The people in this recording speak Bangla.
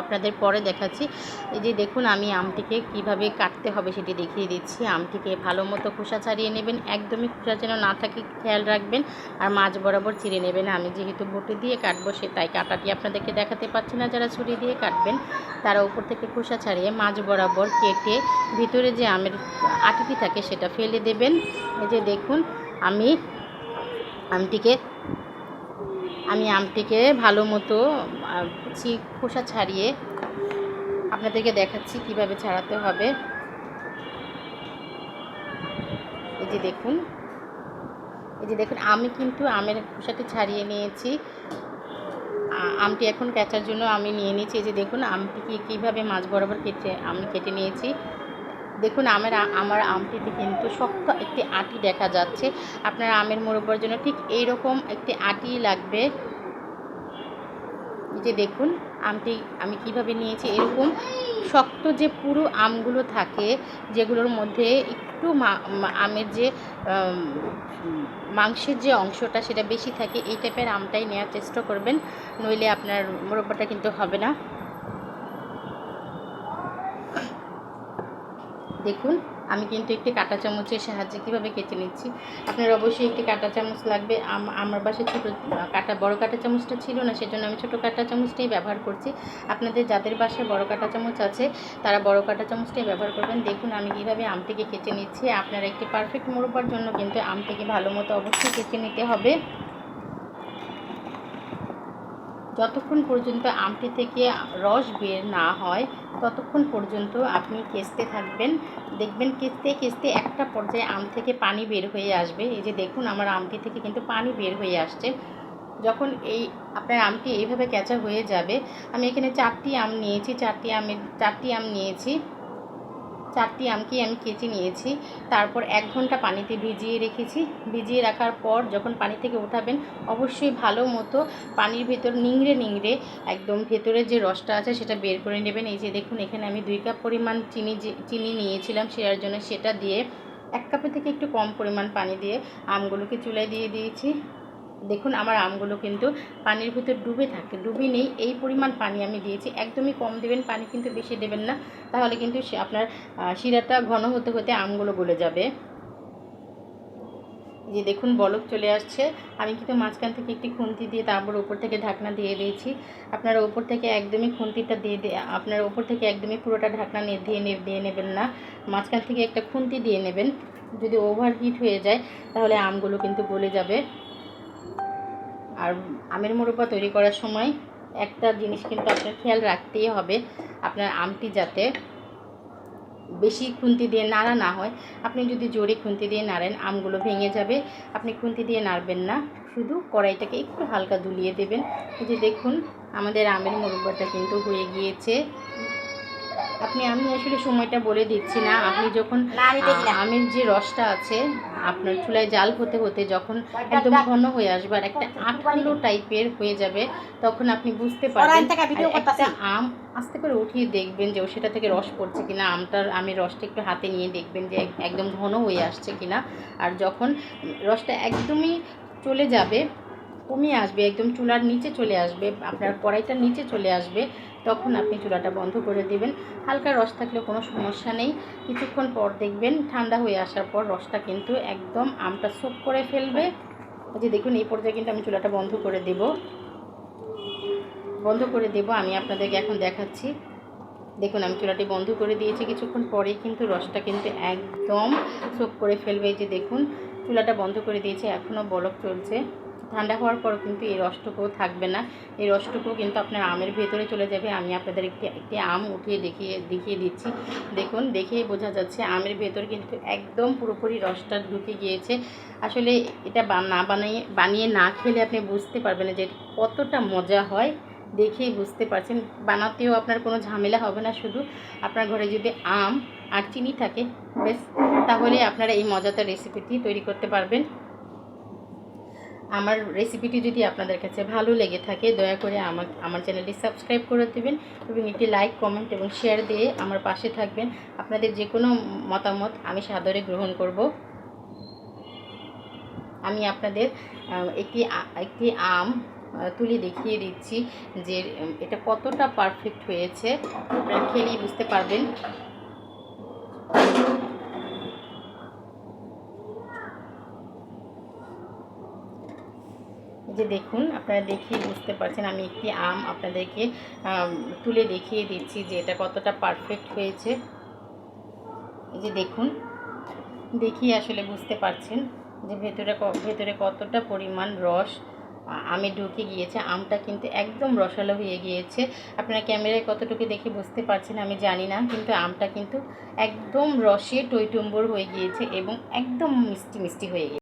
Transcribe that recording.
আপনাদের পরে দেখাচ্ছি। এই যে দেখুন আমি আমটিকে কিভাবে কাটতে হবে সেটি দেখিয়ে দিচ্ছি। আমটিকে ভালো মতো খোসা ছাড়িয়ে নেবেন, একদমই খোসা যেন না থাকে খেয়াল রাখবেন, আর মাঝ বরাবর চিড়ে নেবেন। আমি যেহেতু বটি দিয়ে কাটবো তাই কাটাটি আপনাদেরকে দেখাতে পাচ্ছি না। যারা ছুরি দিয়ে কাটবেন তারা উপর থেকে খোসা ছাড়িয়ে মাঝ বরাবর কেটে ভিতরে যে আমের আটিটি থাকে সেটা ফেলে দেবেন। এই যে দেখুন আমি আমটিকে ভালো মতো খোসা ছাড়িয়ে আপনাদেরকে দেখাচ্ছি কিভাবে ছাড়াতে হবে। এই যে দেখুন আমি কিন্তু আমের খোসাটি ছাড়িয়ে নিয়েছি। আমটি এখন কেচার জন্য আমি নিয়ে নিয়েছি। এই যে দেখুন আমটিকে কীভাবে মাঝ বরাবর আমি কেটে নিয়েছি। দেখুন আমার আমটিতে কিন্তু শক্ত একটি আটি দেখা যাচ্ছে। আপনার আমের মোরব্বার জন্য ঠিক এইরকম একটি আটি লাগবে। এই যে দেখুন আমটি আমি কিভাবে নিয়েছি, এরকম শক্ত যে পুরো আমগুলো থাকে যেগুলোর মধ্যে একটু আমের যে মাংসের যে অংশটা সেটা বেশি থাকে, এই টাইপের আমটাই নেওয়ার চেষ্টা করবেন, নইলে আপনার মোরব্বাটা কিন্তু হবে না। দেখুন আমি কিন্তু একটি কাঁটা চামচের সাহায্যে কীভাবে কেটে নিচ্ছি। আপনার অবশ্যই একটি কাঁটা চামচ লাগবে। আমার বাসায় বড় কাঁটা চামচটা ছিল না, সেজন্য আমি ছোটো কাঁটা চামচটাই ব্যবহার করছি। আপনাদের যাদের বাসায় বড় কাঁটা চামচ আছে তারা বড় কাঁটা চামচটাই ব্যবহার করবেন। দেখুন আমি কীভাবে আমটিকে কেটে নিচ্ছি। আপনারা একটি পারফেক্ট মোরব্বার জন্য কিন্তু আমটিকে ভালো মতো অবশ্যই কেটে নিতে হবে। যতক্ষণ পর্যন্ত আমটি থেকে রস বের না হয় ততক্ষণ পর্যন্ত আপনি কেচতে থাকবেন। দেখবেন কেচতে একটা পর্যায়ে আম থেকে পানি বের হয়ে আসবে। এই যে দেখুন আমার আমটি থেকে কিন্তু পানি বের হয়ে আসছে। যখন আপনার আমটি এইভাবে কেঁচা হয়ে যাবে, আমি এখানে চারটি আম নিয়েছি। 4টি আমকেই আমি কেটে নিয়েছি। তারপর 1 ঘন্টা পানিতে ভিজিয়ে রেখেছি। ভিজিয়ে রাখার পর যখন পানি থেকে উঠাবেন অবশ্যই ভালো মতো পানির ভেতর নিংড়ে একদম ভেতরে যে রসটা আছে সেটা বের করে নেবেন। এই যে দেখুন এখানে আমি 2 কাপ পরিমাণ চিনি নিয়েছিলাম শেয়ার জন্য, সেটা দিয়ে 1 কাপের থেকে একটু কম পরিমাণ পানি দিয়ে আমগুলোকে চুলায় দিয়ে দিয়েছি। দেখুন আমার আমগুলো কিন্তু পানির ভিতর ডুবে নেই, এই পরিমাণ পানি আমি দিয়েছি। একদমই কম দেবেন পানি, কিন্তু বেশি দেবেন না, তাহলে কিন্তু আপনার শিরাটা ঘন হতে হতে আমগুলো গলে যাবে। যে দেখুন বলক চলে আসছে। আমি কিন্তু মাঝখান থেকে একটি খুন্তি দিয়ে তারপর উপর থেকে ঢাকনা দিয়ে দিয়েছি। আপনারা উপর থেকে একদমই খুন্তিটা আপনারা উপর থেকে একদমই পুরোটা ঢাকনা দিয়ে নেবেন না, মাঝখান থেকে একটা খুন্তি দিয়ে নেবেন। যদি ওভারহিট হয়ে যায় তাহলে আমগুলো কিন্তু গলে যাবে। আর আমের মোরব্বা তৈরি করার সময় একটা জিনিস কিন্তু আপনার খেয়াল রাখতেই হবে, আপনার আমটি যাতে বেশি খুন্তি দিয়ে নাড়া না হয়। আপনি যদি জোরে খুন্তি দিয়ে নাড়েন আমগুলো ভেঙে যাবে। আপনি খুন্তি দিয়ে নাড়বেন না, শুধু কড়াইটাকে একটু হালকা দুলিয়ে দেবেন। এই যে দেখুন আমাদের আমের মোরব্বাটা কিন্তু হয়ে গিয়েছে। আমি আসলে সময়টা বলে দিচ্ছি না। আপনি যখন আমের যে রসটা আছে আপনার চুলায় জাল হতে হতে যখন একদম ঘন হয়ে আসবে আর একটা আঠালো টাইপের হয়ে যাবে, তখন আপনি বুঝতে পারবেন। একটা আম আস্তে করে উঠিয়ে দেখবেন যে সেটা থেকে রস পড়ছে কিনা, আমের রসটা একটু হাতে নিয়ে দেখবেন যে একদম ঘন হয়ে আসছে কিনা। আর যখন রসটা একদমই চলে যাবে, কমে আসবে, একদম চুলার নিচে চলে আসবে, আপনার কড়াইটার নিচে চলে আসবে, তখন আপনি চুলাটা বন্ধ করে দেবেন। হালকা রস থাকলে কোনো সমস্যা নেই। কিছুক্ষণ পর দেখবেন ঠান্ডা হয়ে আসার পর রসটা কিন্তু একদম আমটা সোক করে ফেলবে। যে দেখুন এই পর্যায়ে কিন্তু আমি চুলাটা বন্ধ করে দেব। আমি আপনাদেরকে এখন দেখাচ্ছি। দেখুন আমি চুলাটি বন্ধ করে দিয়েছি, কিছুক্ষণ পরেই কিন্তু রসটা কিন্তু একদম সোক করে ফেলবে। এই যে দেখুন চুলাটা বন্ধ করে দিয়েছি, এখনও বলক চলছে। ঠান্ডা হওয়ার পর কিন্তু এই রসটুকুও থাকবে না, এই রসটুকুও কিন্তু আপনার আমের ভেতরে চলে যাবে। আমি আপনাদের একটি আম উঠিয়ে দেখিয়ে দিচ্ছি। দেখুন দেখেই বোঝা যাচ্ছে আমের ভেতর কিন্তু একদম পুরোপুরি রসটা ঢুকে গিয়েছে। আসলে এটা বানিয়ে না খেলে আপনি বুঝতে পারবেন না যে কতটা মজা হয়। দেখেই বুঝতে পারছেন, বানাতেও আপনার কোনো ঝামেলা হবে না। শুধু আপনার ঘরে যদি আম আর চিনি থাকে বেশ, তাহলে আপনারা এই মজাদার রেসিপিটি তৈরি করতে পারবেন। আমার রেসিপিটি যদি আপনাদের কাছে ভালো লেগে থাকে দয়া করে আমার চ্যানেলটি সাবস্ক্রাইব করে দেবেন এবং একটি লাইক, কমেন্ট এবং শেয়ার দিয়ে আমার পাশে থাকবেন। আপনাদের যে কোনো মতামত আমি সাদরে গ্রহণ করব। আমি আপনাদের একটি আম তুলে দেখিয়ে দিচ্ছি যে এটা কতটা পারফেক্ট হয়েছে। আপনারা খেলেই বুঝতে পারবেন। যে দেখুন, আপনারা দেখিয়ে বুঝতে পারছেন, আমি একটি আম আপনাদেরকে তুলে দেখিয়ে দিচ্ছি যে এটা কতটা পারফেক্ট হয়েছে। এই যে দেখুন, দেখিয়ে আসলে বুঝতে পারছেন যে ভেতরে কতটা পরিমাণ রস আমে ঢুকে গিয়েছে। আমটা কিন্তু একদম রসালো হয়ে গিয়েছে। আপনারা ক্যামেরায় কতটুকু দেখে বুঝতে পারছেন আমি জানি না, কিন্তু আমটা কিন্তু একদম রসে টইটুম্বর হয়ে গিয়েছে এবং একদম মিষ্টি মিষ্টি হয়ে গিয়েছে।